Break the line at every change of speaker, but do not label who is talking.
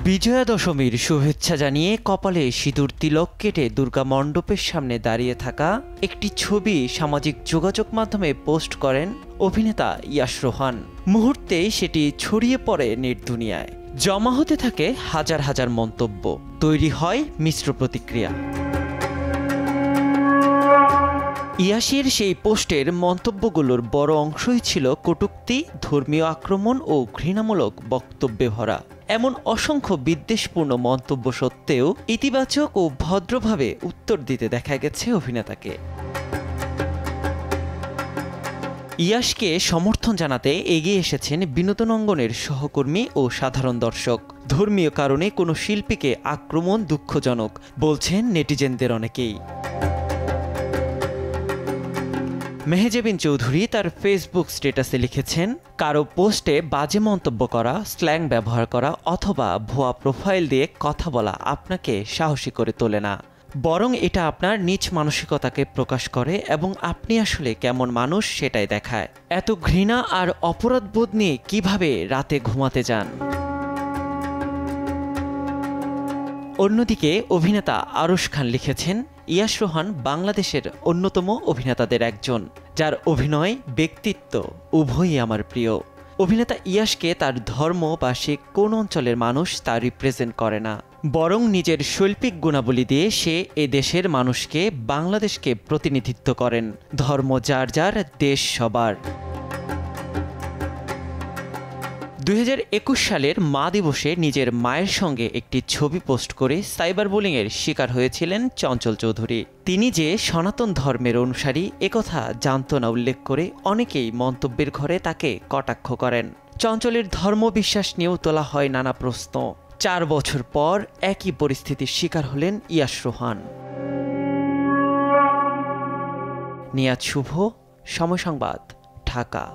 বিজয়া দশমীর শুভেচ্ছা জানিয়ে কপালে সিঁদুর তিলক কেটে দুর্গা মণ্ডপের সামনে দাঁড়িয়ে থাকা একটি ছবি সামাজিক যোগাযোগ মাধ্যমে পোস্ট করেন অভিনেতা ইয়াশ রোহান। মুহূর্তেই সেটি ছড়িয়ে পড়ে নেট দুনিয়ায়। জমা হতে থাকে হাজার হাজার মন্তব্য, তৈরি হয় মিশ্র প্রতিক্রিয়া। ইয়াশের সেই পোস্টের মন্তব্যগুলোর বড় অংশই ছিল কটূক্তি, ধর্মীয় আক্রমণ ও ঘৃণামূলক বক্তব্যে ভরা। এমন অসংখ্য বিদ্বেষপূর্ণ মন্তব্য সত্ত্বেও ইতিবাচক ও ভদ্রভাবে উত্তর দিতে দেখা গেছে অভিনেতাকে। ইয়াশকে সমর্থন জানাতে এগিয়ে এসেছেন বিনোদন অঙ্গনের সহকর্মী ও সাধারণ দর্শক। ধর্মীয় কারণে কোনো শিল্পীকে আক্রমণ দুঃখজনক বলছেন নেটিজেনদের অনেকেই। মেহেজাবিন চৌধুরী তার ফেসবুক স্ট্যাটাসে লিখেছেন, কারো পোস্টে বাজে মন্তব্য করা, স্ল্যাং ব্যবহার করা অথবা ভুয়া প্রোফাইল দিয়ে কথা বলা আপনাকে সাহসী করে তোলে না, বরং এটা আপনার নিজ মানসিকতাকে প্রকাশ করে এবং আপনি আসলে কেমন মানুষ সেটাই দেখায়। এত ঘৃণা আর অপরাধবোধ নিয়ে কিভাবে রাতে ঘুমাতে যান? অন্যদিকে অভিনেতা আরশ খান লিখেছেন, ইয়াশ রোহান বাংলাদেশের অন্যতম অভিনেতাদের একজন, যার অভিনয় ব্যক্তিত্ব উভয়ই আমার প্রিয়। অভিনেতা ইয়াশকে তার ধর্ম বা সে কোন অঞ্চলের মানুষ তা রিপ্রেজেন্ট করে না, বরং নিজের শৈল্পিক গুণাবলী দিয়ে সে এ দেশের মানুষকে, বাংলাদেশকে প্রতিনিধিত্ব করেন। ধর্ম যার যার, দেশ সবার। 2021 সালের মা দিবসে নিজের মায়ের সঙ্গে একটি ছবি পোস্ট করে সাইবার বুলিংয়ের শিকার হয়েছিলেন চঞ্চল চৌধুরী। তিনি যে সনাতন ধর্মের অনুসারী একথা জানত না উল্লেখ করে অনেকেই মন্তব্যের ঘরে তাকে কটাক্ষ করেন। চঞ্চলের ধর্মবিশ্বাস নিয়েও তোলা হয় নানা প্রশ্ন। 4 বছর পর একই পরিস্থিতির শিকার হলেন ইয়াশ রোহান। নিয়াজ শুভ, সময় সংবাদ, ঢাকা।